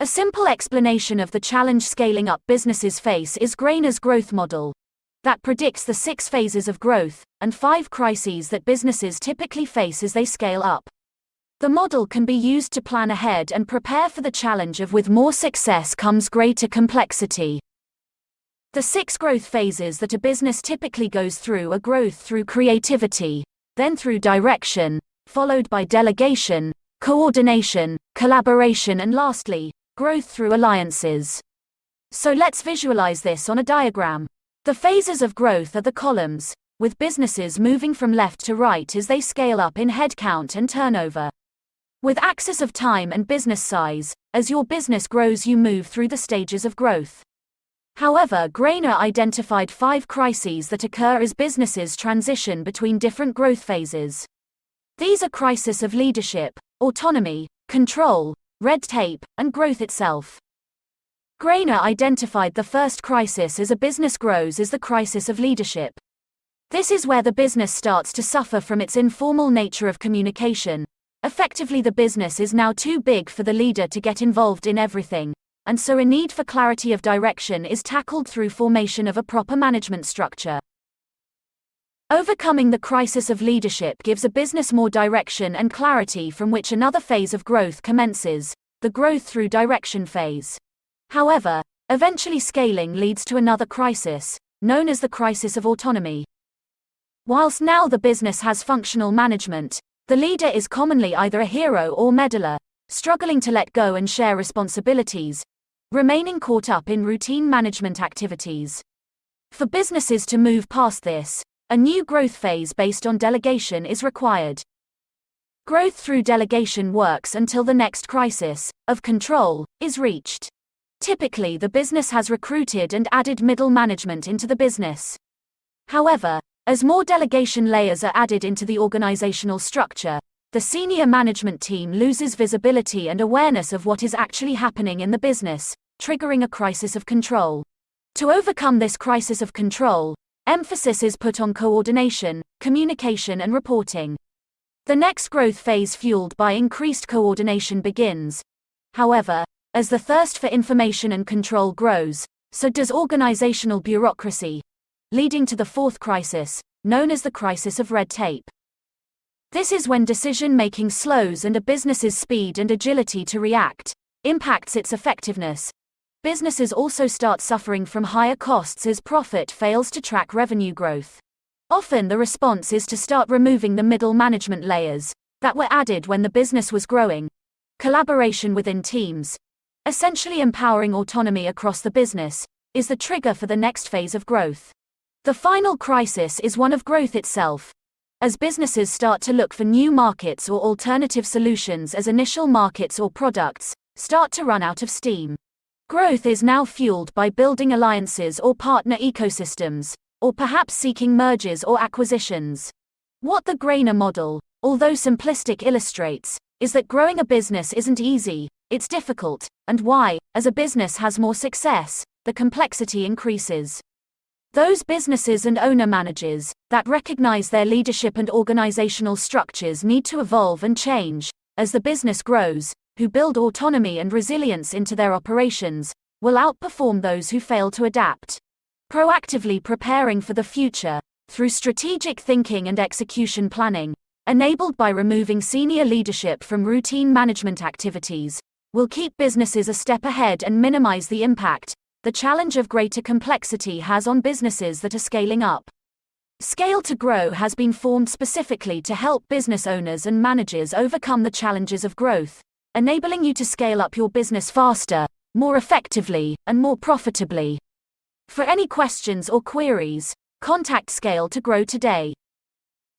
A simple explanation of the challenge scaling up businesses face is Greiner's growth model that predicts the 6 phases of growth and 5 crises that businesses typically face as they scale up. The model can be used to plan ahead and prepare for the challenge of with more success comes greater complexity. The 6 growth phases that a business typically goes through are growth through creativity, then through direction, followed by delegation, coordination, collaboration, and lastly, growth through alliances. So let's visualize this on a diagram. The phases of growth are the columns, with businesses moving from left to right as they scale up in headcount and turnover. With axis of time and business size, as your business grows you move through the stages of growth. However, Greiner identified 5 crises that occur as businesses transition between different growth phases. These are crisis of leadership, autonomy, control, red tape, and growth itself. Greiner identified the first crisis as a business grows as the crisis of leadership. This is where the business starts to suffer from its informal nature of communication. Effectively, the business is now too big for the leader to get involved in everything, and so a need for clarity of direction is tackled through formation of a proper management structure. Overcoming the crisis of leadership gives a business more direction and clarity from which another phase of growth commences, the growth through direction phase. However, eventually scaling leads to another crisis, known as the crisis of autonomy. Whilst now the business has functional management, the leader is commonly either a hero or meddler, struggling to let go and share responsibilities, remaining caught up in routine management activities. For businesses to move past this, a new growth phase based on delegation is required. Growth through delegation works until the next crisis, of control, is reached. Typically, the business has recruited and added middle management into the business. However, as more delegation layers are added into the organizational structure, the senior management team loses visibility and awareness of what is actually happening in the business, triggering a crisis of control. To overcome this crisis of control, emphasis is put on coordination, communication, and reporting. The next growth phase fueled by increased coordination begins. However, as the thirst for information and control grows, so does organizational bureaucracy, leading to the 4th crisis, known as the crisis of red tape. This is when decision-making slows and a business's speed and agility to react impacts its effectiveness. Businesses also start suffering from higher costs as profit fails to track revenue growth. Often the response is to start removing the middle management layers that were added when the business was growing. Collaboration within teams, essentially empowering autonomy across the business, is the trigger for the next phase of growth. The final crisis is one of growth itself, as businesses start to look for new markets or alternative solutions as initial markets or products start to run out of steam. Growth is now fueled by building alliances or partner ecosystems, or perhaps seeking mergers or acquisitions. What the Greiner model, although simplistic, illustrates, is that growing a business isn't easy, it's difficult, and why, as a business has more success, the complexity increases. Those businesses and owner-managers that recognize their leadership and organizational structures need to evolve and change as the business grows, who build autonomy and resilience into their operations, will outperform those who fail to adapt. Proactively preparing for the future, through strategic thinking and execution planning, enabled by removing senior leadership from routine management activities, will keep businesses a step ahead and minimize the impact the challenge of greater complexity has on businesses that are scaling up. Scale to Grow has been formed specifically to help business owners and managers overcome the challenges of growth, enabling you to scale up your business faster, more effectively, and more profitably. For any questions or queries, contact Scale to Grow today.